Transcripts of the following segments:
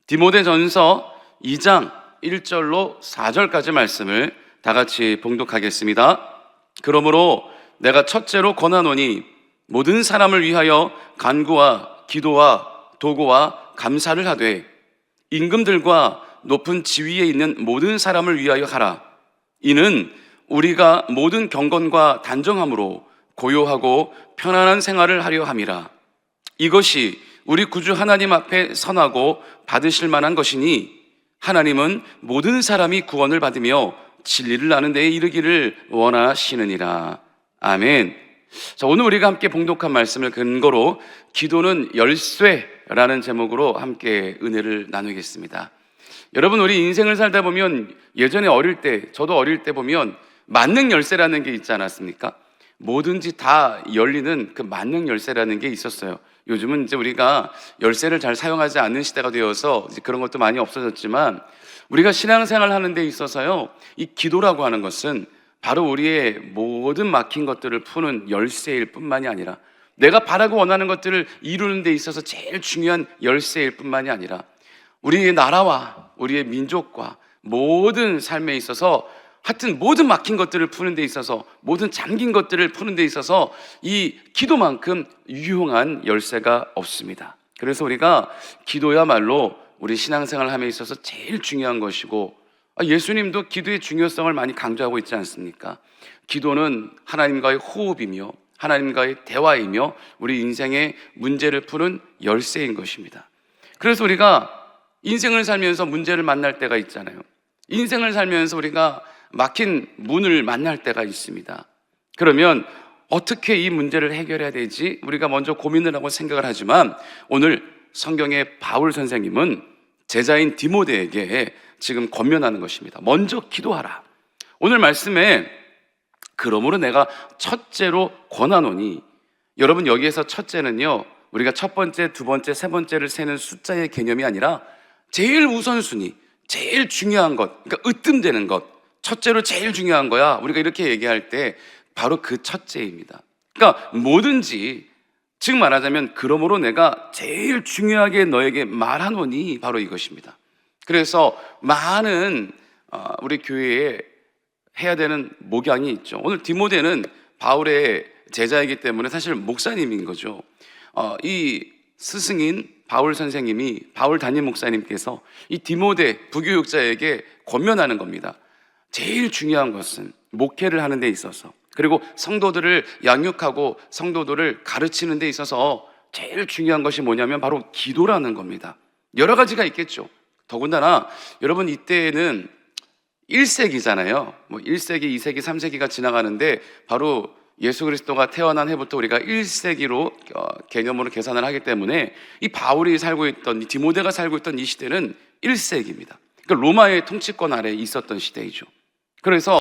디모데전서 2장 1절로 4절까지 말씀을 다 같이 봉독하겠습니다. 그러므로 내가 첫째로 권하노니 모든 사람을 위하여 간구와 기도와 도구와 감사를 하되 임금들과 높은 지위에 있는 모든 사람을 위하여 하라. 이는 우리가 모든 경건과 단정함으로 고요하고 편안한 생활을 하려 함이라. 이것이 우리 구주 하나님 앞에 선하고 받으실 만한 것이니 하나님은 모든 사람이 구원을 받으며 진리를 아는 데에 이르기를 원하시느니라. 아멘. 자, 오늘 우리가 함께 봉독한 말씀을 근거로 기도는 열쇠라는 제목으로 함께 은혜를 나누겠습니다. 여러분, 우리 인생을 살다 보면 예전에 어릴 때, 저도 어릴 때 보면 만능 열쇠라는 게 있지 않았습니까? 뭐든지 다 열리는 그 만능 열쇠라는 게 있었어요. 요즘은 이제 우리가 열쇠를 잘 사용하지 않는 시대가 되어서 이제 그런 것도 많이 없어졌지만, 우리가 신앙생활 하는 데 있어서요, 이 기도라고 하는 것은 바로 우리의 모든 막힌 것들을 푸는 열쇠일 뿐만이 아니라, 내가 바라고 원하는 것들을 이루는 데 있어서 제일 중요한 열쇠일 뿐만이 아니라, 우리의 나라와 우리의 민족과 모든 삶에 있어서 하여튼 모든 막힌 것들을 푸는 데 있어서, 모든 잠긴 것들을 푸는 데 있어서 이 기도만큼 유용한 열쇠가 없습니다. 그래서 우리가 기도야말로 우리 신앙생활 함에 있어서 제일 중요한 것이고, 예수님도 기도의 중요성을 많이 강조하고 있지 않습니까? 기도는 하나님과의 호흡이며 하나님과의 대화이며 우리 인생의 문제를 푸는 열쇠인 것입니다. 그래서 우리가 인생을 살면서 문제를 만날 때가 있잖아요. 인생을 살면서 우리가 막힌 문을 만날 때가 있습니다. 그러면 어떻게 이 문제를 해결해야 되지? 우리가 먼저 고민을 하고 생각을 하지만, 오늘 성경의 바울 선생님은 제자인 디모데에게 지금 권면하는 것입니다. 먼저 기도하라. 오늘 말씀에 그러므로 내가 첫째로 권하노니, 여러분, 여기에서 첫째는요, 우리가 첫 번째, 두 번째, 세 번째를 세는 숫자의 개념이 아니라 제일 우선순위, 제일 중요한 것, 그러니까 으뜸되는 것, 첫째로 제일 중요한 거야. 우리가 이렇게 얘기할 때 바로 그 첫째입니다. 그러니까 뭐든지, 즉 말하자면 그러므로 내가 제일 중요하게 너에게 말하노니, 바로 이것입니다. 그래서 많은 우리 교회에 해야 되는 목양이 있죠. 오늘 디모데는 바울의 제자이기 때문에 사실 목사님인 거죠. 이 스승인 바울 선생님이, 바울 담임 목사님께서 이 디모데 부교육자에게 권면하는 겁니다. 제일 중요한 것은 목회를 하는 데 있어서, 그리고 성도들을 양육하고 성도들을 가르치는 데 있어서 제일 중요한 것이 뭐냐면 바로 기도라는 겁니다. 여러 가지가 있겠죠. 더군다나 여러분, 이때에는 1세기잖아요. 1세기, 2세기, 3세기가 지나가는데 바로 예수 그리스도가 태어난 해부터 우리가 1세기로 개념으로 계산을 하기 때문에 이 바울이 살고 있던, 이 디모데가 살고 있던 이 시대는 1세기입니다. 그러니까 로마의 통치권 아래에 있었던 시대이죠. 그래서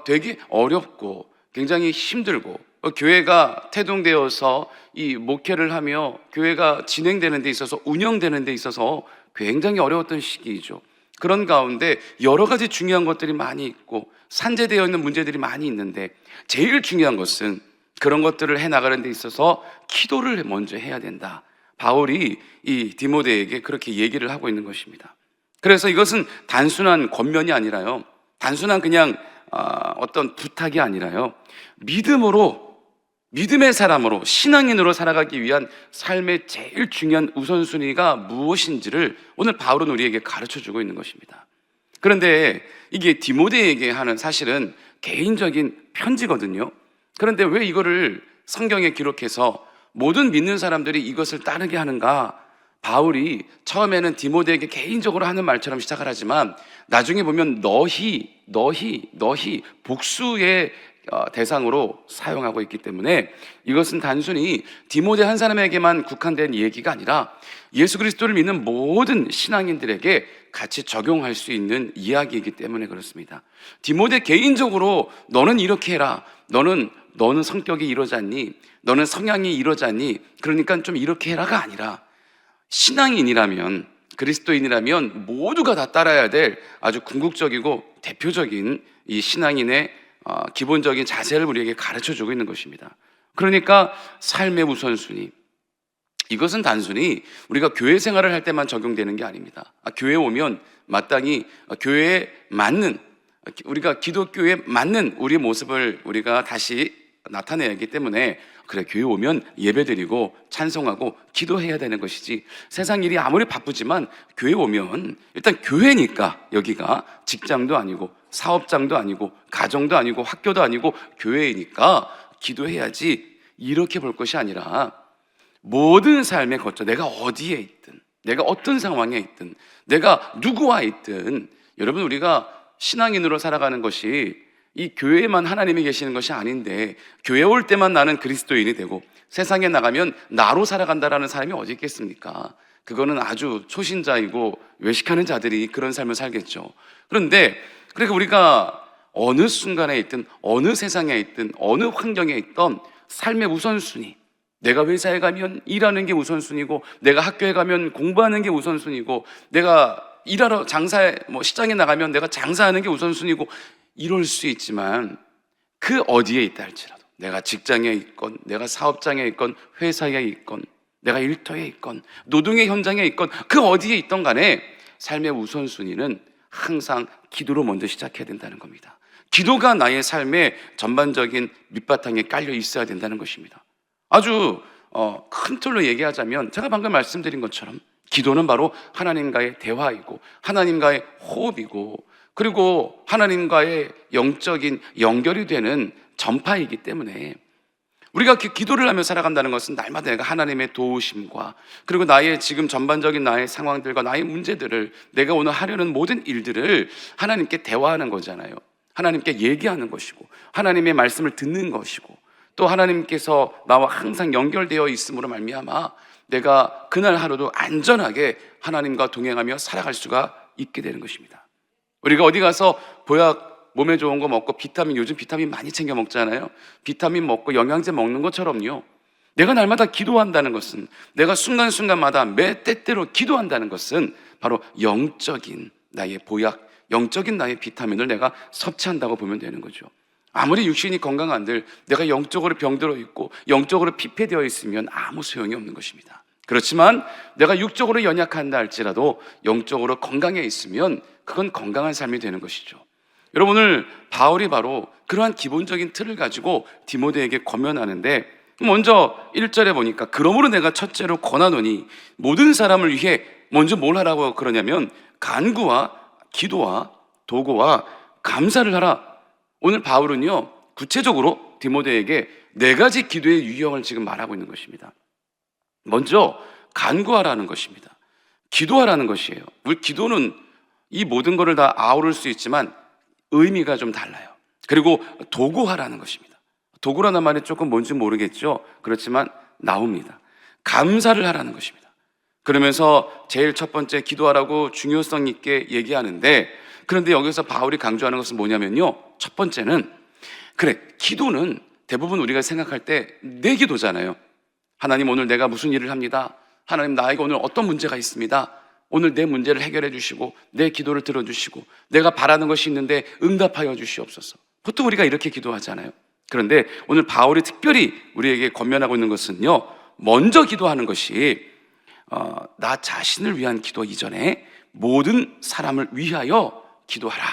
되게 어렵고 굉장히 힘들고, 교회가 태동되어서 이 목회를 하며 교회가 진행되는 데 있어서, 운영되는 데 있어서 굉장히 어려웠던 시기이죠. 그런 가운데 여러 가지 중요한 것들이 많이 있고 산재되어 있는 문제들이 많이 있는데, 제일 중요한 것은 그런 것들을 해나가는 데 있어서 기도를 먼저 해야 된다. 바울이 이 디모데에게 그렇게 얘기를 하고 있는 것입니다. 그래서 이것은 단순한 권면이 아니라요, 단순한 그냥 어떤 부탁이 아니라요, 믿음의 사람으로, 신앙인으로 살아가기 위한 삶의 제일 중요한 우선순위가 무엇인지를 오늘 바울은 우리에게 가르쳐주고 있는 것입니다. 그런데 이게 디모데에게 하는 사실은 개인적인 편지거든요. 그런데 왜 이거를 성경에 기록해서 모든 믿는 사람들이 이것을 따르게 하는가? 바울이 처음에는 디모데에게 개인적으로 하는 말처럼 시작을 하지만 나중에 보면 너희 복수의 대상으로 사용하고 있기 때문에, 이것은 단순히 디모데 한 사람에게만 국한된 얘기가 아니라 예수 그리스도를 믿는 모든 신앙인들에게 같이 적용할 수 있는 이야기이기 때문에 그렇습니다. 디모데 개인적으로 너는 이렇게 해라, 너는 성격이 이러지 않니, 너는 성향이 이러지 않니, 그러니까 좀 이렇게 해라가 아니라, 신앙인이라면, 그리스도인이라면 모두가 다 따라야 될 아주 궁극적이고 대표적인 이 신앙인의 기본적인 자세를 우리에게 가르쳐주고 있는 것입니다. 그러니까 삶의 우선순위, 이것은 단순히 우리가 교회 생활을 할 때만 적용되는 게 아닙니다. 교회에 오면 마땅히 교회에 맞는, 우리가 기독교에 맞는 우리의 모습을 우리가 다시 나타내야 하기 때문에, 그래, 교회 오면 예배드리고 찬송하고 기도해야 되는 것이지, 세상 일이 아무리 바쁘지만 교회 오면 일단 교회니까, 여기가 직장도 아니고 사업장도 아니고 가정도 아니고 학교도 아니고 교회이니까 기도해야지, 이렇게 볼 것이 아니라 모든 삶에 거쳐 내가 어디에 있든, 내가 어떤 상황에 있든, 내가 누구와 있든, 여러분, 우리가 신앙인으로 살아가는 것이 이 교회에만 하나님이 계시는 것이 아닌데, 교회 올 때만 나는 그리스도인이 되고 세상에 나가면 나로 살아간다라는 사람이 어디 있겠습니까? 그거는 아주 초신자이고 외식하는 자들이 그런 삶을 살겠죠. 그런데 그러니까 우리가 어느 순간에 있든, 어느 세상에 있든, 어느 환경에 있던 삶의 우선순위, 내가 회사에 가면 일하는 게 우선순위고, 내가 학교에 가면 공부하는 게 우선순위고, 내가 일하러 장사에 시장에 나가면 내가 장사하는 게 우선순위고, 이럴 수 있지만 그 어디에 있다 할지라도, 내가 직장에 있건, 내가 사업장에 있건, 회사에 있건, 내가 일터에 있건, 노동의 현장에 있건, 그 어디에 있던 간에 삶의 우선순위는 항상 기도로 먼저 시작해야 된다는 겁니다. 기도가 나의 삶의 전반적인 밑바탕에 깔려 있어야 된다는 것입니다. 아주 큰 틀로 얘기하자면, 제가 방금 말씀드린 것처럼 기도는 바로 하나님과의 대화이고 하나님과의 호흡이고, 그리고 하나님과의 영적인 연결이 되는 전파이기 때문에, 우리가 기도를 하며 살아간다는 것은 날마다 내가 하나님의 도우심과, 그리고 나의 지금 전반적인 나의 상황들과 나의 문제들을, 내가 오늘 하려는 모든 일들을 하나님께 대화하는 거잖아요. 하나님께 얘기하는 것이고, 하나님의 말씀을 듣는 것이고, 또 하나님께서 나와 항상 연결되어 있음으로 말미암아 내가 그날 하루도 안전하게 하나님과 동행하며 살아갈 수가 있게 되는 것입니다. 우리가 어디 가서 보약, 몸에 좋은 거 먹고 비타민, 요즘 비타민 많이 챙겨 먹잖아요. 비타민 먹고 영양제 먹는 것처럼요, 내가 날마다 기도한다는 것은, 내가 순간순간마다 매 때때로 기도한다는 것은 바로 영적인 나의 보약, 영적인 나의 비타민을 내가 섭취한다고 보면 되는 거죠. 아무리 육신이 건강한들 내가 영적으로 병들어 있고 영적으로 피폐되어 있으면 아무 소용이 없는 것입니다. 그렇지만 내가 육적으로 연약한다 할지라도 영적으로 건강해 있으면 그건 건강한 삶이 되는 것이죠. 여러분, 오늘 바울이 바로 그러한 기본적인 틀을 가지고 디모데에게 권면하는데, 먼저 1절에 보니까, 그러므로 내가 첫째로 권하노니 모든 사람을 위해, 먼저 뭘 하라고 그러냐면 간구와 기도와 도구와 감사를 하라. 오늘 바울은요, 구체적으로 디모데에게 4가지 기도의 유형을 지금 말하고 있는 것입니다. 먼저 간구하라는 것입니다. 기도하라는 것이에요. 우리 기도는 이 모든 것을 다 아우를 수 있지만 의미가 좀 달라요. 그리고 도구하라는 것입니다. 도구라는 말이 조금 뭔지 모르겠죠. 그렇지만 나옵니다. 감사를 하라는 것입니다. 그러면서 제일 첫 번째 기도하라고 중요성 있게 얘기하는데, 그런데 여기서 바울이 강조하는 것은 뭐냐면요, 첫 번째는, 그래, 기도는 대부분 우리가 생각할 때 내 기도잖아요. 하나님, 오늘 내가 무슨 일을 합니다. 하나님, 나에게 오늘 어떤 문제가 있습니다. 오늘 내 문제를 해결해 주시고 내 기도를 들어주시고 내가 바라는 것이 있는데 응답하여 주시옵소서. 보통 우리가 이렇게 기도하잖아요. 그런데 오늘 바울이 특별히 우리에게 권면하고 있는 것은요, 먼저 기도하는 것이 나 자신을 위한 기도 이전에 모든 사람을 위하여 기도하라.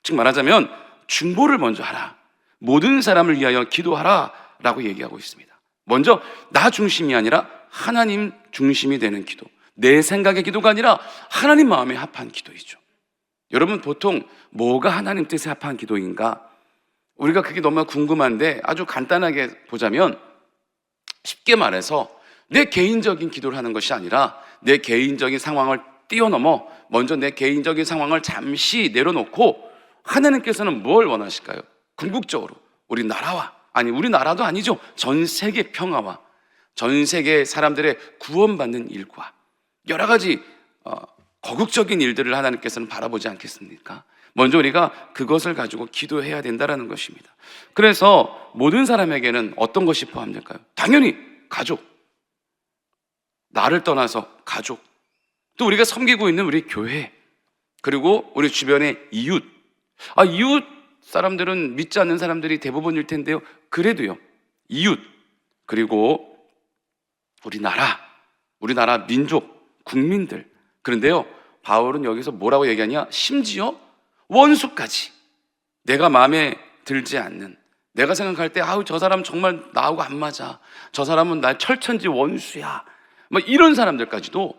즉 말하자면 중보를 먼저 하라. 모든 사람을 위하여 기도하라 라고 얘기하고 있습니다. 먼저 나 중심이 아니라 하나님 중심이 되는 기도, 내 생각의 기도가 아니라 하나님 마음에 합한 기도이죠. 여러분, 보통 뭐가 하나님 뜻에 합한 기도인가? 우리가 그게 너무 궁금한데, 아주 간단하게 보자면, 쉽게 말해서 내 개인적인 기도를 하는 것이 아니라 내 개인적인 상황을 뛰어넘어 먼저 내 개인적인 상황을 잠시 내려놓고, 하나님께서는 뭘 원하실까요? 궁극적으로 우리나라와, 아니 우리나라도 아니죠, 전 세계 평화와 전 세계 사람들의 구원받는 일과 여러 가지 거국적인 일들을 하나님께서는 바라보지 않겠습니까? 먼저 우리가 그것을 가지고 기도해야 된다는 것입니다. 그래서 모든 사람에게는 어떤 것이 포함될까요? 당연히 가족, 나를 떠나서 가족, 또 우리가 섬기고 있는 우리 교회, 그리고 우리 주변의 이웃. 이웃 사람들은 믿지 않는 사람들이 대부분일 텐데요, 그래도요, 이웃, 그리고 우리나라, 우리나라 민족, 국민들. 그런데요, 바울은 여기서 뭐라고 얘기하냐? 심지어 원수까지. 내가 마음에 들지 않는, 내가 생각할 때 아우 저 사람 정말 나하고 안 맞아, 저 사람은 날 철천지 원수야, 뭐 이런 사람들까지도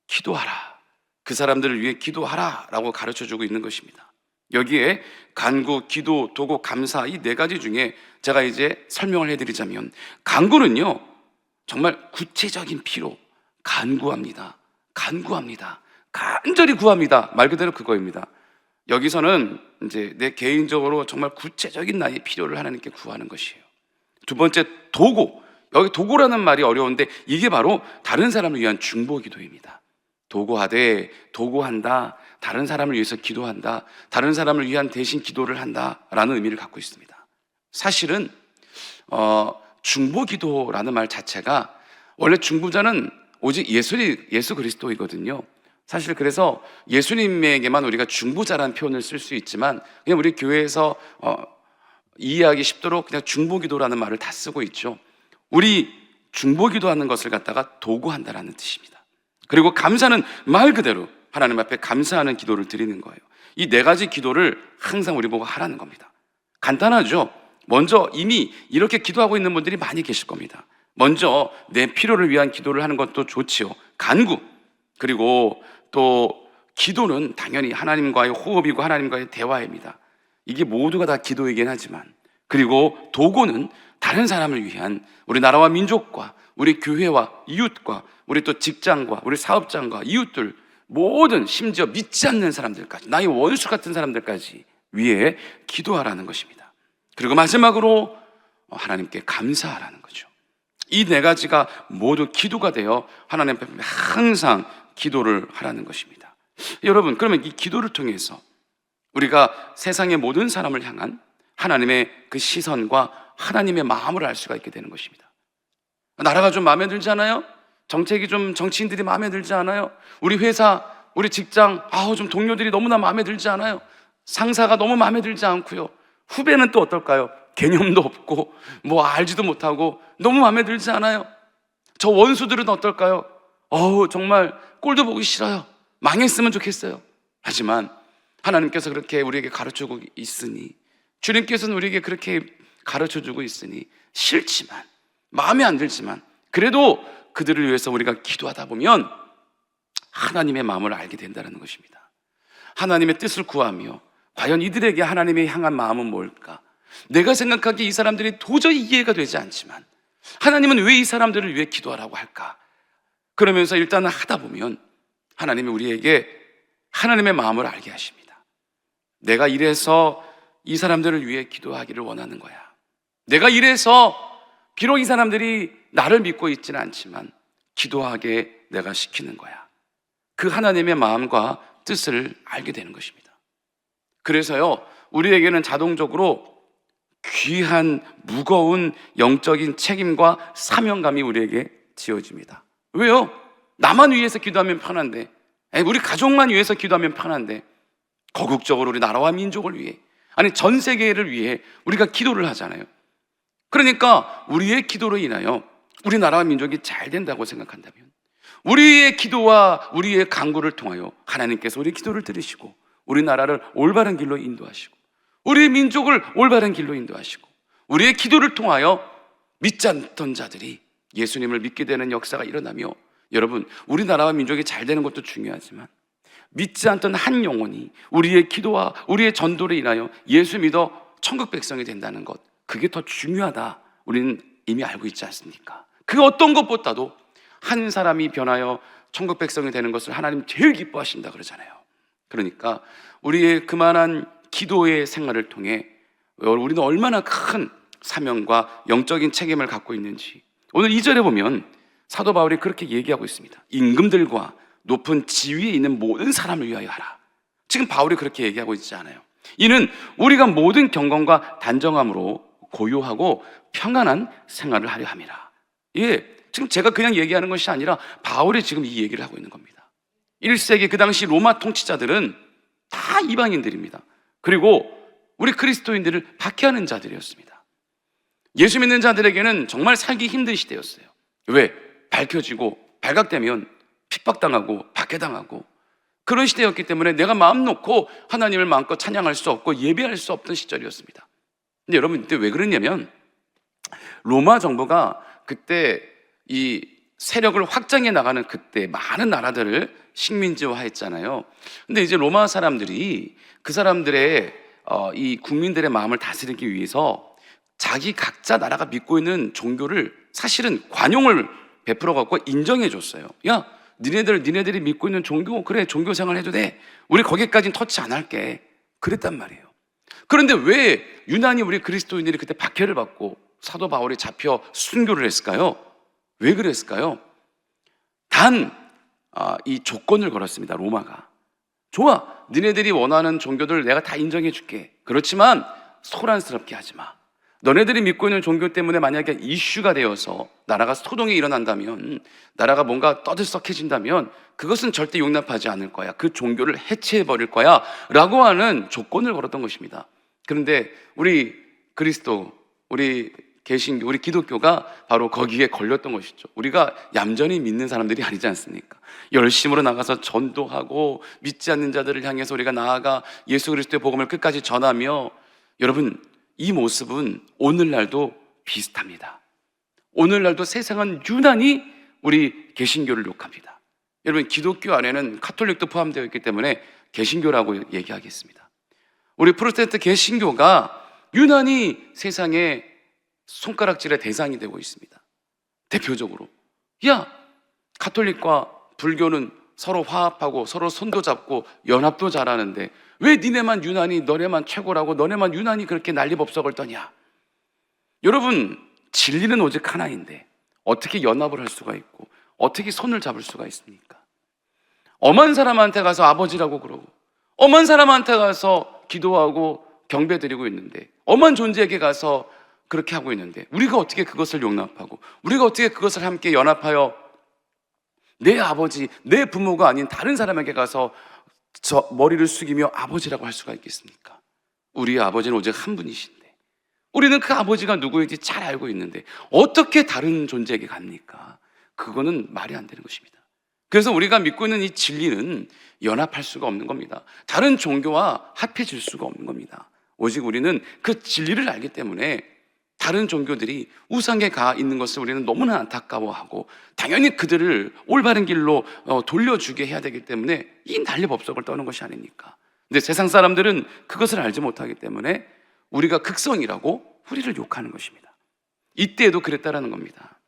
기도하라, 그 사람들을 위해 기도하라 라고 가르쳐주고 있는 것입니다. 여기에 간구, 기도, 도고, 감사 이 네 가지 중에 제가 이제 설명을 해드리자면, 간구는요 정말 구체적인 필요, 간구합니다. 간구합니다. 간절히 구합니다. 말 그대로 그거입니다. 여기서는 이제 내 개인적으로 정말 구체적인 나의 필요를 하나님께 구하는 것이에요. 두 번째, 도고. 여기 도고라는 말이 어려운데 이게 바로 다른 사람을 위한 중보 기도입니다. 도고하되, 도고한다, 다른 사람을 위해서 기도한다, 다른 사람을 위한 대신 기도를 한다라는 의미를 갖고 있습니다. 사실은 중보 기도라는 말 자체가 원래 중보자는 오직 예수 그리스도이거든요. 사실 그래서 예수님에게만 우리가 중보자라는 표현을 쓸 수 있지만 그냥 우리 교회에서 이해하기 쉽도록 그냥 중보기도라는 말을 다 쓰고 있죠. 우리 중보기도하는 것을 갖다가 도구한다라는 뜻입니다. 그리고 감사는 말 그대로 하나님 앞에 감사하는 기도를 드리는 거예요. 이 네 가지 기도를 항상 우리 보고 하라는 겁니다. 간단하죠? 먼저 이미 이렇게 기도하고 있는 분들이 많이 계실 겁니다. 먼저 내 필요를 위한 기도를 하는 것도 좋지요. 간구, 그리고 또 기도는 당연히 하나님과의 호흡이고 하나님과의 대화입니다. 이게 모두가 다 기도이긴 하지만, 그리고 도고는 다른 사람을 위한 우리 나라와 민족과 우리 교회와 이웃과 우리 또 직장과 우리 사업장과 이웃들 모든, 심지어 믿지 않는 사람들까지, 나의 원수 같은 사람들까지 위해 기도하라는 것입니다. 그리고 마지막으로 하나님께 감사하라는 거죠. 이 네 가지가 모두 기도가 되어 하나님 앞에 항상 기도를 하라는 것입니다. 여러분, 그러면 이 기도를 통해서 우리가 세상의 모든 사람을 향한 하나님의 그 시선과 하나님의 마음을 알 수가 있게 되는 것입니다. 나라가 좀 마음에 들지 않아요? 정책이 좀, 정치인들이 마음에 들지 않아요? 우리 회사, 우리 직장, 좀 동료들이 너무나 마음에 들지 않아요? 상사가 너무 마음에 들지 않고요. 후배는 또 어떨까요? 개념도 없고 뭐 알지도 못하고 너무 마음에 들지 않아요? 저 원수들은 어떨까요? 정말 꼴도 보기 싫어요. 망했으면 좋겠어요. 하지만 하나님께서 그렇게 우리에게 가르쳐주고 있으니, 주님께서는 우리에게 그렇게 가르쳐주고 있으니 싫지만, 마음에 안 들지만 그래도 그들을 위해서 우리가 기도하다 보면 하나님의 마음을 알게 된다는 것입니다. 하나님의 뜻을 구하며 과연 이들에게 하나님의 향한 마음은 뭘까? 내가 생각하기에 이 사람들이 도저히 이해가 되지 않지만 하나님은 왜 이 사람들을 위해 기도하라고 할까? 그러면서 일단은 하다 보면 하나님이 우리에게 하나님의 마음을 알게 하십니다. 내가 이래서 이 사람들을 위해 기도하기를 원하는 거야. 내가 이래서 비록 이 사람들이 나를 믿고 있지는 않지만 기도하게 내가 시키는 거야. 그 하나님의 마음과 뜻을 알게 되는 것입니다. 그래서요, 우리에게는 자동적으로 귀한 무거운 영적인 책임과 사명감이 우리에게 지어집니다. 왜요? 나만 위해서 기도하면 편한데, 우리 가족만 위해서 기도하면 편한데, 거국적으로 우리 나라와 민족을 위해, 아니 전 세계를 위해 우리가 기도를 하잖아요. 그러니까 우리의 기도로 인하여 우리나라와 민족이 잘 된다고 생각한다면, 우리의 기도와 우리의 간구를 통하여 하나님께서 우리의 기도를 들으시고 우리나라를 올바른 길로 인도하시고 우리 민족을 올바른 길로 인도하시고 우리의 기도를 통하여 믿지 않던 자들이 예수님을 믿게 되는 역사가 일어나며, 여러분, 우리나라와 민족이 잘 되는 것도 중요하지만 믿지 않던 한 영혼이 우리의 기도와 우리의 전도로 인하여 예수 믿어 천국 백성이 된다는 것, 그게 더 중요하다. 우리는 이미 알고 있지 않습니까? 그 어떤 것보다도 한 사람이 변하여 천국 백성이 되는 것을 하나님 제일 기뻐하신다 그러잖아요. 그러니까 우리의 그만한 기도의 생활을 통해 우리는 얼마나 큰 사명과 영적인 책임을 갖고 있는지, 오늘 2절에 보면 사도 바울이 그렇게 얘기하고 있습니다. 임금들과 높은 지위에 있는 모든 사람을 위하여 하라. 지금 바울이 그렇게 얘기하고 있지 않아요. 이는 우리가 모든 경건과 단정함으로 고요하고 평안한 생활을 하려 함이라. 지금 제가 그냥 얘기하는 것이 아니라 바울이 지금 이 얘기를 하고 있는 겁니다. 1세기 그 당시 로마 통치자들은 다 이방인들입니다. 그리고 우리 그리스도인들을 박해하는 자들이었습니다. 예수 믿는 자들에게는 정말 살기 힘든 시대였어요. 왜? 발각되면 핍박당하고 박해당하고 그런 시대였기 때문에 내가 마음 놓고 하나님을 마음껏 찬양할 수 없고 예배할 수 없던 시절이었습니다. 근데 여러분 이때 왜 그랬냐면 로마 정부가 그때 이 세력을 확장해 나가는 그때 많은 나라들을 식민지화했잖아요. 근데 이제 로마 사람들이 그 사람들의 이 국민들의 마음을 다스리기 위해서 자기 각자 나라가 믿고 있는 종교를 사실은 관용을 베풀어 갖고 인정해 줬어요. 야, 니네들이 믿고 있는 종교, 그래, 종교 생활 해도 돼. 우리 거기까지는 터치 안 할게. 그랬단 말이에요. 그런데 왜 유난히 우리 그리스도인들이 그때 박해를 받고 사도 바울이 잡혀 순교를 했을까요? 왜 그랬을까요? 단 이 조건을 걸었습니다. 로마가. 좋아, 니네들이 원하는 종교들 내가 다 인정해 줄게. 그렇지만 소란스럽게 하지 마. 너네들이 믿고 있는 종교 때문에 만약에 이슈가 되어서 나라가 소동이 일어난다면, 나라가 뭔가 떠들썩해진다면 그것은 절대 용납하지 않을 거야. 그 종교를 해체해버릴 거야 라고 하는 조건을 걸었던 것입니다. 그런데 우리 그리스도, 우리 개신교, 우리 기독교가 바로 거기에 걸렸던 것이죠. 우리가 얌전히 믿는 사람들이 아니지 않습니까? 열심으로 나가서 전도하고 믿지 않는 자들을 향해서 우리가 나아가 예수 그리스도의 복음을 끝까지 전하며, 여러분 이 모습은 오늘날도 비슷합니다. 오늘날도 세상은 유난히 우리 개신교를 욕합니다. 여러분 기독교 안에는 가톨릭도 포함되어 있기 때문에 개신교라고 얘기하겠습니다. 우리 프로테스탄트 개신교가 유난히 세상에 손가락질의 대상이 되고 있습니다. 대표적으로 야, 가톨릭과 불교는 서로 화합하고 서로 손도 잡고 연합도 잘하는데 왜 니네만 유난히 너네만 최고라고 너네만 유난히 그렇게 난리법석을 떠냐? 여러분 진리는 오직 하나인데 어떻게 연합을 할 수가 있고 어떻게 손을 잡을 수가 있습니까? 엄한 사람한테 가서 아버지라고 그러고 엄한 사람한테 가서 기도하고 경배드리고 있는데 엄한 존재에게 가서 그렇게 하고 있는데 우리가 어떻게 그것을 용납하고 우리가 어떻게 그것을 함께 연합하여 내 아버지, 내 부모가 아닌 다른 사람에게 가서 저 머리를 숙이며 아버지라고 할 수가 있겠습니까? 우리의 아버지는 오직 한 분이신데 우리는 그 아버지가 누구인지 잘 알고 있는데 어떻게 다른 존재에게 갑니까? 그거는 말이 안 되는 것입니다. 그래서 우리가 믿고 있는 이 진리는 연합할 수가 없는 겁니다. 다른 종교와 합해질 수가 없는 겁니다. 오직 우리는 그 진리를 알기 때문에 다른 종교들이 우상에 가 있는 것을 우리는 너무나 안타까워하고 당연히 그들을 올바른 길로 돌려주게 해야 되기 때문에 이 난리법석을 떠는 것이 아닙니까? 근데 세상 사람들은 그것을 알지 못하기 때문에 우리가 극성이라고 우리를 욕하는 것입니다. 이때에도 그랬다라는 겁니다.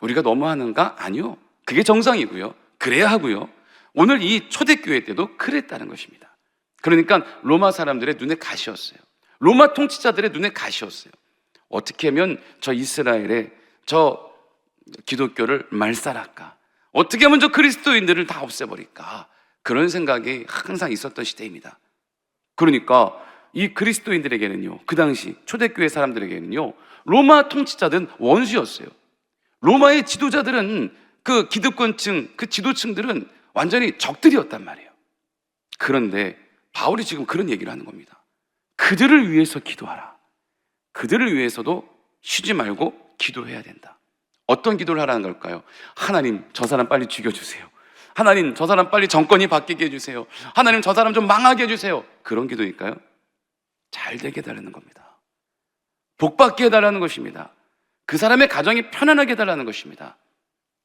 우리가 너무하는가? 아니요. 그게 정상이고요. 그래야 하고요. 오늘 이 초대교회 때도 그랬다는 것입니다. 그러니까 로마 사람들의 눈에 가시였어요. 로마 통치자들의 눈에 가시였어요. 어떻게 하면 저 이스라엘의 저 기독교를 말살할까? 어떻게 하면 저 그리스도인들을 다 없애버릴까? 그런 생각이 항상 있었던 시대입니다. 그러니까 이 그리스도인들에게는요, 그 당시 초대교회 사람들에게는요, 로마 통치자들은 원수였어요. 로마의 지도자들은 그 기득권층, 그 지도층들은 완전히 적들이었단 말이에요. 그런데 바울이 지금 그런 얘기를 하는 겁니다. 그들을 위해서 기도하라. 그들을 위해서도 쉬지 말고 기도해야 된다. 어떤 기도를 하라는 걸까요? 하나님, 저 사람 빨리 죽여주세요. 하나님, 저 사람 빨리 정권이 바뀌게 해주세요. 하나님, 저 사람 좀 망하게 해주세요. 그런 기도일까요? 잘 되게 해달라는 겁니다. 복 받게 해달라는 것입니다. 그 사람의 가정이 편안하게 해달라는 것입니다.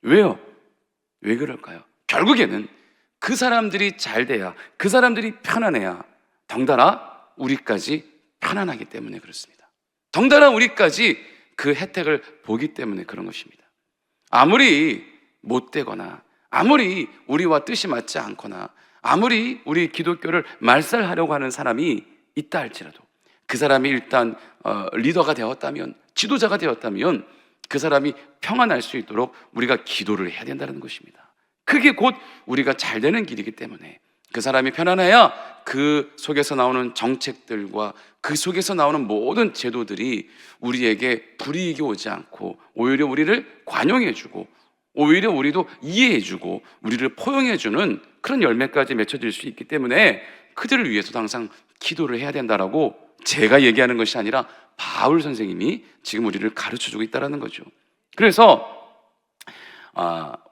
왜요? 왜 그럴까요? 결국에는 그 사람들이 잘 돼야, 그 사람들이 편안해야 덩달아 우리까지 편안하기 때문에 그렇습니다. 덩달아 우리까지 그 혜택을 보기 때문에 그런 것입니다. 아무리 못되거나 아무리 우리와 뜻이 맞지 않거나 아무리 우리 기독교를 말살하려고 하는 사람이 있다 할지라도 그 사람이 일단 리더가 되었다면, 지도자가 되었다면 그 사람이 평안할 수 있도록 우리가 기도를 해야 된다는 것입니다. 그게 곧 우리가 잘 되는 길이기 때문에 그 사람이 편안해야 그 속에서 나오는 정책들과 그 속에서 나오는 모든 제도들이 우리에게 불이익이 오지 않고 오히려 우리를 관용해주고 오히려 우리도 이해해주고 우리를 포용해주는 그런 열매까지 맺혀질 수 있기 때문에 그들을 위해서도 항상 기도를 해야 된다라고 제가 얘기하는 것이 아니라 바울 선생님이 지금 우리를 가르쳐주고 있다는 거죠. 그래서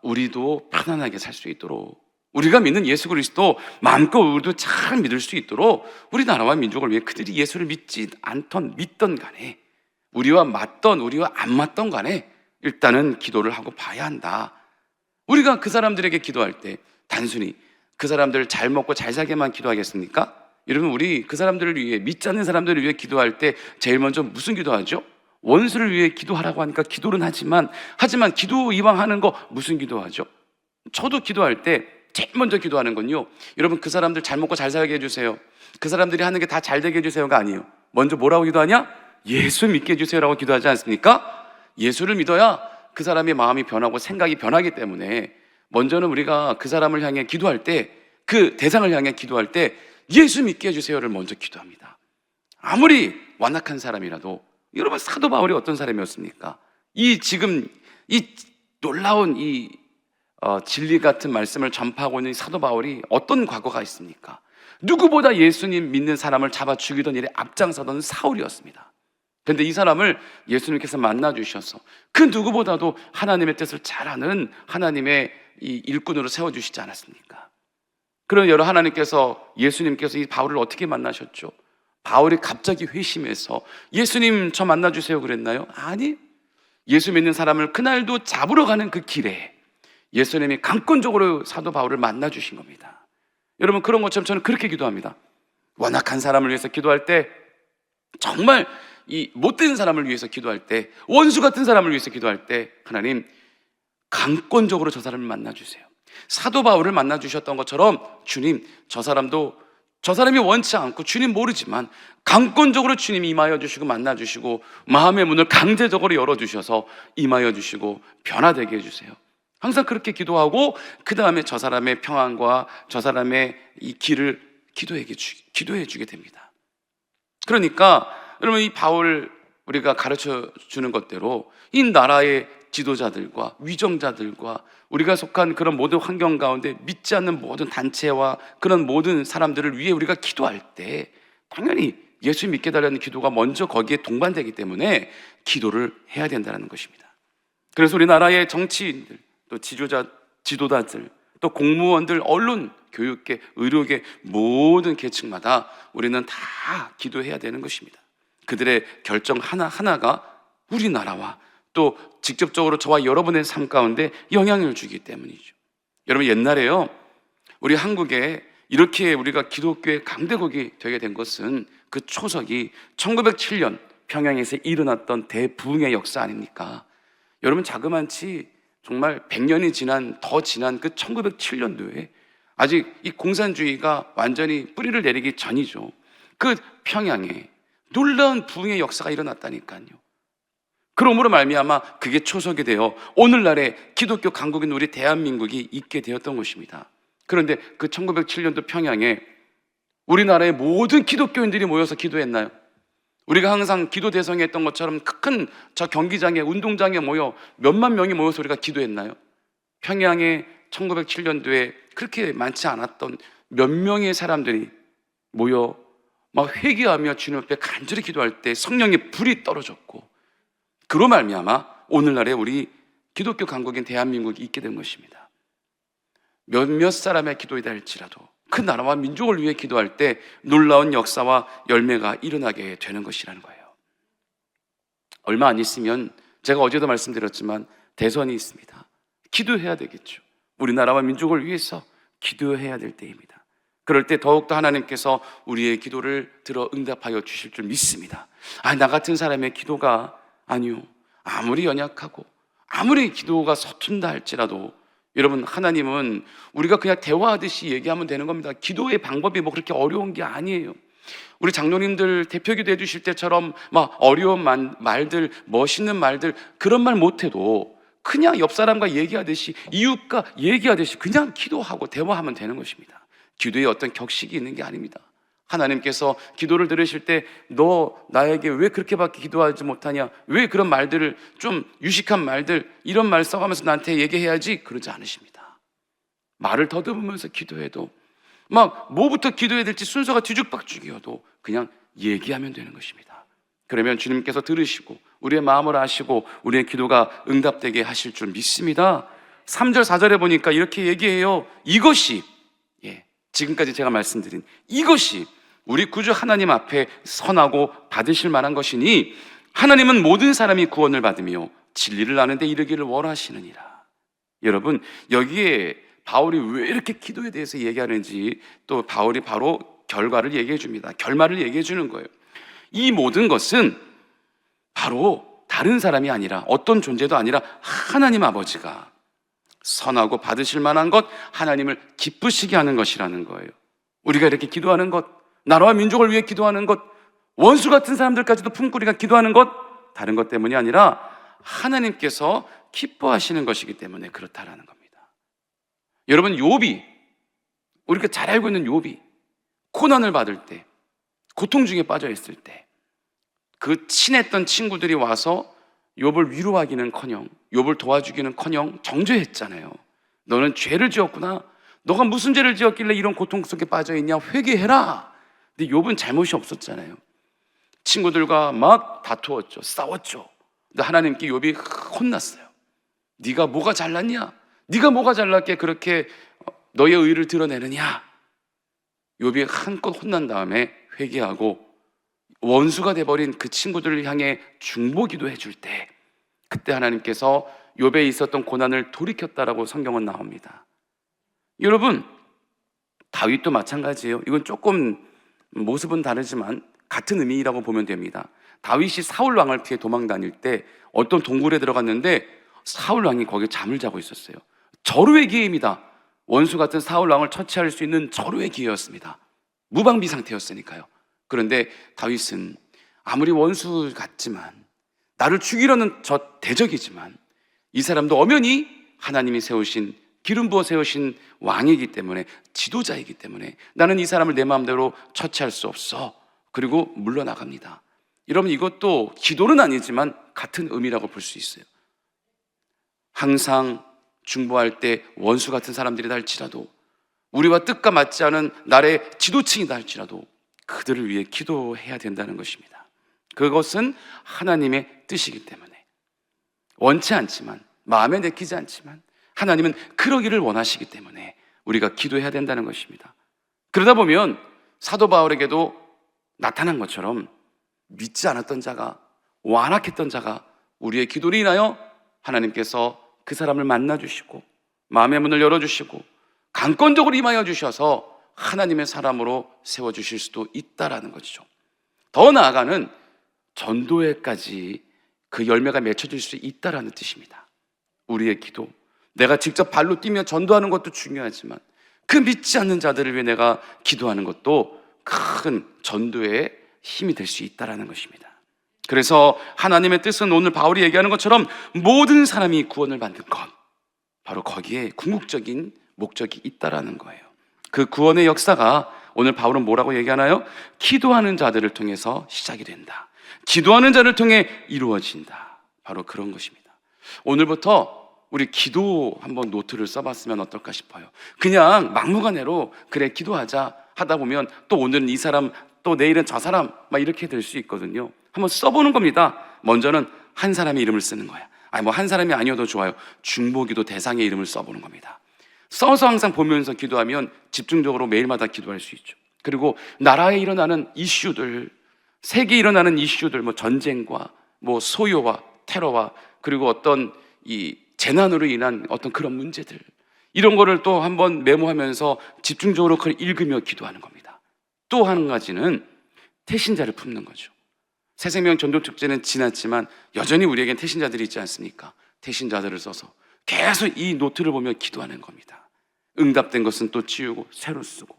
우리도 편안하게 살 수 있도록, 우리가 믿는 예수 그리스도 마음껏 우리도 잘 믿을 수 있도록 우리나라와 민족을 위해 그들이 예수를 믿지 않던 믿던 간에, 우리와 맞던 우리와 안 맞던 간에 일단은 기도를 하고 봐야 한다. 우리가 그 사람들에게 기도할 때 단순히 그 사람들 잘 먹고 잘 살게만 기도하겠습니까? 여러분, 우리 그 사람들을 위해, 믿지 않는 사람들을 위해 기도할 때 제일 먼저 무슨 기도하죠? 원수를 위해 기도하라고 하니까 기도는 하지만 기도 이왕 하는 거 무슨 기도하죠? 저도 기도할 때 제일 먼저 기도하는 건요, 여러분, 그 사람들 잘 먹고 잘 살게 해주세요, 그 사람들이 하는 게 다 잘 되게 해주세요가 아니에요. 먼저 뭐라고 기도하냐? 예수 믿게 해주세요라고 기도하지 않습니까? 예수를 믿어야 그 사람의 마음이 변하고 생각이 변하기 때문에 먼저는 우리가 그 사람을 향해 기도할 때, 그 대상을 향해 기도할 때 예수 믿게 해주세요를 먼저 기도합니다. 아무리 완악한 사람이라도, 여러분, 사도 바울이 어떤 사람이었습니까? 지금 이 놀라운 진리 같은 말씀을 전파하고 있는 사도 바울이 어떤 과거가 있습니까? 누구보다 예수님 믿는 사람을 잡아 죽이던 일에 앞장서던 사울이었습니다. 그런데 이 사람을 예수님께서 만나주셔서 그 누구보다도 하나님의 뜻을 잘 아는 하나님의 이 일꾼으로 세워주시지 않았습니까? 그런 여러 하나님께서, 예수님께서 이 바울을 어떻게 만나셨죠? 바울이 갑자기 회심해서 예수님 저 만나주세요 그랬나요? 아니, 예수 믿는 사람을 그날도 잡으러 가는 그 길에 예수님이 강권적으로 사도 바울을 만나주신 겁니다. 여러분, 그런 것처럼 저는 그렇게 기도합니다. 완악한 사람을 위해서 기도할 때, 정말 이 못된 사람을 위해서 기도할 때, 원수 같은 사람을 위해서 기도할 때, 하나님 강권적으로 저 사람을 만나주세요. 사도 바울을 만나주셨던 것처럼 주님, 저 사람이 원치 않고 주님 모르지만 강권적으로 주님이 임하여 주시고 만나주시고 마음의 문을 강제적으로 열어주셔서 임하여 주시고 변화되게 해주세요. 항상 그렇게 기도하고 그 다음에 저 사람의 평안과 저 사람의 이 길을 기도해 주게 됩니다. 그러니까 여러분, 이 바울 우리가 가르쳐 주는 것대로 이 나라의 지도자들과 위정자들과 우리가 속한 그런 모든 환경 가운데 믿지 않는 모든 단체와 그런 모든 사람들을 위해 우리가 기도할 때 당연히 예수 믿게 달라는 기도가 먼저 거기에 동반되기 때문에 기도를 해야 된다는 것입니다. 그래서 우리나라의 정치인들, 또 지도자들, 또 공무원들, 언론, 교육계, 의료계 모든 계층마다 우리는 다 기도해야 되는 것입니다. 그들의 결정 하나하나가 우리나라와 또 직접적으로 저와 여러분의 삶 가운데 영향을 주기 때문이죠. 여러분, 옛날에요, 우리 한국에 이렇게 우리가 기독교의 강대국이 되게 된 것은 그 초석이 1907년 평양에서 일어났던 대부흥의 역사 아닙니까? 여러분, 자그만치 정말 100년이 더 지난 그 1907년도에 아직 이 공산주의가 완전히 뿌리를 내리기 전이죠. 그 평양에 놀라운 부흥의 역사가 일어났다니까요. 그러므로 말미암아 그게 초석이 되어 오늘날의 기독교 강국인 우리 대한민국이 있게 되었던 것입니다. 그런데 그 1907년도 평양에 우리나라의 모든 기독교인들이 모여서 기도했나요? 우리가 항상 기도 대성에 했던 것처럼 큰 저 경기장에, 운동장에 모여 몇만 명이 모여서 우리가 기도했나요? 평양에 1907년도에 그렇게 많지 않았던 몇 명의 사람들이 모여 막 회개하며 주님 앞에 간절히 기도할 때 성령의 불이 떨어졌고, 그로 말미암아 오늘날의 우리 기독교 강국인 대한민국이 있게 된 것입니다. 몇몇 사람의 기도이다 할지라도 그 나라와 민족을 위해 기도할 때 놀라운 역사와 열매가 일어나게 되는 것이라는 거예요. 얼마 안 있으면, 제가 어제도 말씀드렸지만 대선이 있습니다. 기도해야 되겠죠. 우리나라와 민족을 위해서 기도해야 될 때입니다. 그럴 때 더욱더 하나님께서 우리의 기도를 들어 응답하여 주실 줄 믿습니다. 나 같은 사람의 기도가, 아니요, 아무리 연약하고 아무리 기도가 서툰다 할지라도 여러분, 하나님은 우리가 그냥 대화하듯이 얘기하면 되는 겁니다. 기도의 방법이 뭐 그렇게 어려운 게 아니에요. 우리 장로님들 대표기도 해주실 때처럼 막 어려운 말들, 멋있는 말들, 그런 말 못해도 그냥 옆 사람과 얘기하듯이, 이웃과 얘기하듯이 그냥 기도하고 대화하면 되는 것입니다. 기도에 어떤 격식이 있는 게 아닙니다. 하나님께서 기도를 들으실 때 너 나에게 왜 그렇게밖에 기도하지 못하냐, 왜 그런 말들을, 좀 유식한 말들, 이런 말 써가면서 나한테 얘기해야지, 그러지 않으십니다. 말을 더듬으면서 기도해도, 막 뭐부터 기도해야 될지 순서가 뒤죽박죽이어도 그냥 얘기하면 되는 것입니다. 그러면 주님께서 들으시고 우리의 마음을 아시고 우리의 기도가 응답되게 하실 줄 믿습니다. 3절 4절에 보니까 이렇게 얘기해요. 이것이, 지금까지 제가 말씀드린 이것이 우리 구주 하나님 앞에 선하고 받으실 만한 것이니 하나님은 모든 사람이 구원을 받으며 진리를 아는 데 이르기를 원하시느니라. 여러분, 여기에 바울이 왜 이렇게 기도에 대해서 얘기하는지 또 바울이 바로 결과를 얘기해 줍니다. 결말을 얘기해 주는 거예요. 이 모든 것은 바로 다른 사람이 아니라, 어떤 존재도 아니라 하나님 아버지가 선하고 받으실 만한 것, 하나님을 기쁘시게 하는 것이라는 거예요. 우리가 이렇게 기도하는 것, 나라와 민족을 위해 기도하는 것, 원수 같은 사람들까지도 품고 우리가 기도하는 것, 다른 것 때문이 아니라 하나님께서 기뻐하시는 것이기 때문에 그렇다라는 겁니다. 여러분, 욥이, 우리가 잘 알고 있는 욥이 고난을 받을 때, 고통 중에 빠져 있을 때 그 친했던 친구들이 와서 욥을 위로하기는커녕, 욥을 도와주기는커녕 정죄했잖아요. 너는 죄를 지었구나. 너가 무슨 죄를 지었길래 이런 고통 속에 빠져 있냐? 회개해라. 근데 욥은 잘못이 없었잖아요. 친구들과 막 다투었죠. 싸웠죠. 근데 하나님께 욥이 혼났어요. 네가 뭐가 잘났냐? 네가 뭐가 잘났게 그렇게 너의 의를 드러내느냐? 욥이 한껏 혼난 다음에 회개하고 원수가 돼버린 그 친구들을 향해 중보기도 해줄 때, 그때 하나님께서 욥에 있었던 고난을 돌이켰다라고 성경은 나옵니다. 여러분, 다윗도 마찬가지예요. 이건 조금 모습은 다르지만 같은 의미라고 보면 됩니다. 다윗이 사울 왕을 피해 도망 다닐 때 어떤 동굴에 들어갔는데 사울 왕이 거기에 잠을 자고 있었어요. 절호의 기회입니다. 원수 같은 사울 왕을 처치할 수 있는 절호의 기회였습니다. 무방비 상태였으니까요. 그런데 다윗은 아무리 원수 같지만, 나를 죽이려는 저 대적이지만, 이 사람도 엄연히 하나님이 세우신, 기름 부어 세우신 왕이기 때문에, 지도자이기 때문에 나는 이 사람을 내 마음대로 처치할 수 없어. 그리고 물러나갑니다. 여러분, 이것도 기도는 아니지만 같은 의미라고 볼 수 있어요. 항상 중보할 때 원수 같은 사람들이다 할지라도, 우리와 뜻과 맞지 않은 나의 지도층이다 할지라도 그들을 위해 기도해야 된다는 것입니다. 그것은 하나님의 뜻이기 때문에, 원치 않지만, 마음에 내키지 않지만 하나님은 그러기를 원하시기 때문에 우리가 기도해야 된다는 것입니다. 그러다 보면 사도 바울에게도 나타난 것처럼 믿지 않았던 자가, 완악했던 자가 우리의 기도로 인하여 하나님께서 그 사람을 만나주시고 마음의 문을 열어주시고 강권적으로 임하여 주셔서 하나님의 사람으로 세워주실 수도 있다라는 것이죠. 더 나아가는 전도회까지 그 열매가 맺혀질 수 있다라는 뜻입니다. 우리의 기도, 내가 직접 발로 뛰며 전도하는 것도 중요하지만 그 믿지 않는 자들을 위해 내가 기도하는 것도 큰 전도의 힘이 될 수 있다라는 것입니다. 그래서 하나님의 뜻은 오늘 바울이 얘기하는 것처럼 모든 사람이 구원을 받는 것, 바로 거기에 궁극적인 목적이 있다라는 거예요. 그 구원의 역사가 오늘 바울은 뭐라고 얘기하나요? 기도하는 자들을 통해서 시작이 된다. 기도하는 자를 통해 이루어진다. 바로 그런 것입니다. 오늘부터 우리 기도 한번 노트를 써봤으면 어떨까 싶어요. 그냥 막무가내로 그래 기도하자 하다 보면 또 오늘은 이 사람, 또 내일은 저 사람 막 이렇게 될 수 있거든요. 한번 써보는 겁니다. 먼저는 한 사람의 이름을 쓰는 거야. 아니 뭐 한 사람이 아니어도 좋아요. 중보기도 대상의 이름을 써보는 겁니다. 써서 항상 보면서 기도하면 집중적으로 매일마다 기도할 수 있죠. 그리고 나라에 일어나는 이슈들, 세계에 일어나는 이슈들, 뭐 전쟁과 뭐 소요와 테러와 그리고 어떤 이 재난으로 인한 어떤 그런 문제들, 이런 거를 또 한번 메모하면서 집중적으로 그걸 읽으며 기도하는 겁니다. 또 한 가지는 태신자를 품는 거죠. 새생명 전도축제는 지났지만 여전히 우리에겐 태신자들이 있지 않습니까? 태신자들을 써서 계속 이 노트를 보며 기도하는 겁니다. 응답된 것은 또 지우고 새로 쓰고,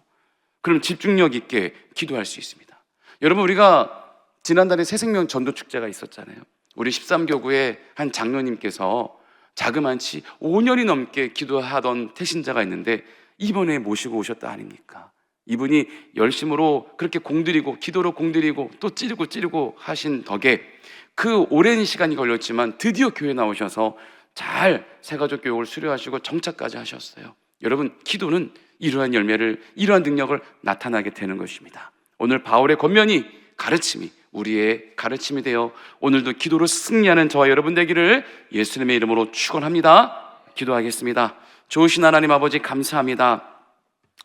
그럼 집중력 있게 기도할 수 있습니다. 여러분, 우리가 지난달에 새생명 전도축제가 있었잖아요. 우리 13교구의 한 장로님께서 자그만치 5년이 넘게 기도하던 태신자가 있는데 이번에 모시고 오셨다 아닙니까? 이분이 열심으로 그렇게 공들이고 기도로 공들이고 또 찌르고 하신 덕에 그 오랜 시간이 걸렸지만 드디어 교회 나오셔서 잘 새가족 교육을 수료하시고 정착까지 하셨어요. 여러분, 기도는 이러한 열매를, 이러한 능력을 나타나게 되는 것입니다. 오늘 바울의 권면이, 가르침이 우리의 가르침이 되어 오늘도 기도로 승리하는 저와 여러분 되기를 예수님의 이름으로 축원합니다. 기도하겠습니다. 좋으신 하나님 아버지, 감사합니다.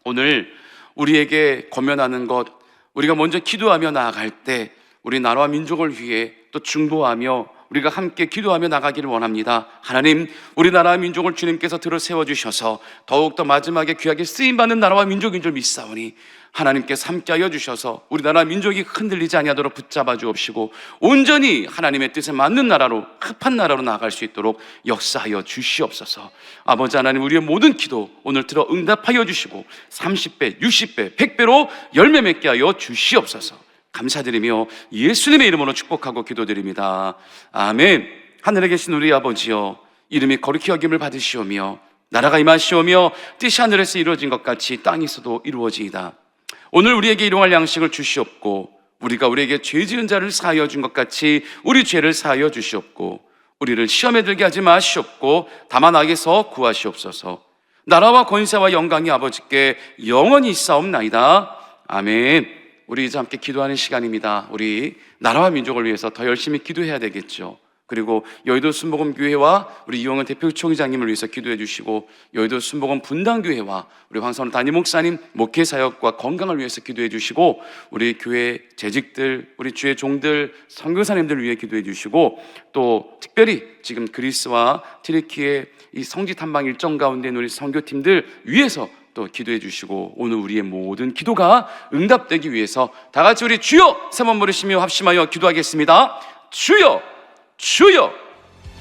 오늘 우리에게 권면하는 것, 우리가 먼저 기도하며 나아갈 때 우리 나라와 민족을 위해 또 중보하며 우리가 함께 기도하며 나가기를 원합니다. 하나님, 우리나라와 민족을 주님께서 들어 세워주셔서 더욱더 마지막에 귀하게 쓰임받는 나라와 민족인 줄 믿사오니 하나님께서 함께하여 주셔서 우리나라 민족이 흔들리지 아니하도록 붙잡아 주옵시고 온전히 하나님의 뜻에 맞는 나라로, 합한 나라로 나아갈 수 있도록 역사하여 주시옵소서. 아버지 하나님, 우리의 모든 기도 오늘 들어 응답하여 주시고 30배, 60배, 100배로 열매 맺게 하여 주시옵소서. 감사드리며 예수님의 이름으로 축복하고 기도드립니다. 아멘. 하늘에 계신 우리 아버지여, 이름이 거룩히 여김을 받으시오며 나라가 임하시오며 뜻이 하늘에서 이루어진 것 같이 땅에서도 이루어지이다. 오늘 우리에게 일용할 양식을 주시옵고 우리가 우리에게 죄 지은 자를 사하여 준 것 같이 우리 죄를 사하여 주시옵고 우리를 시험에 들게 하지 마시옵고 다만 악에서 구하시옵소서. 나라와 권세와 영광이 아버지께 영원히 있사옵나이다. 아멘. 우리 이제 함께 기도하는 시간입니다. 우리 나라와 민족을 위해서 더 열심히 기도해야 되겠죠. 그리고 여의도 순복음교회와 우리 이용은 대표총회장님을 위해서 기도해 주시고 여의도 순복음 분당교회와 우리 황선우 담임 목사님 목회사역과 건강을 위해서 기도해 주시고 우리 교회 재직들, 우리 주의 종들, 선교사님들을 위해 기도해 주시고 또 특별히 지금 그리스와 튀르키예 이 성지 탐방 일정 가운데 있는 우리 선교팀들 위해서 또 기도해 주시고 오늘 우리의 모든 기도가 응답되기 위해서 다 같이 우리 주여 세 번 부르시며 합심하여 기도하겠습니다. 주여, 주여,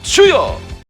주여.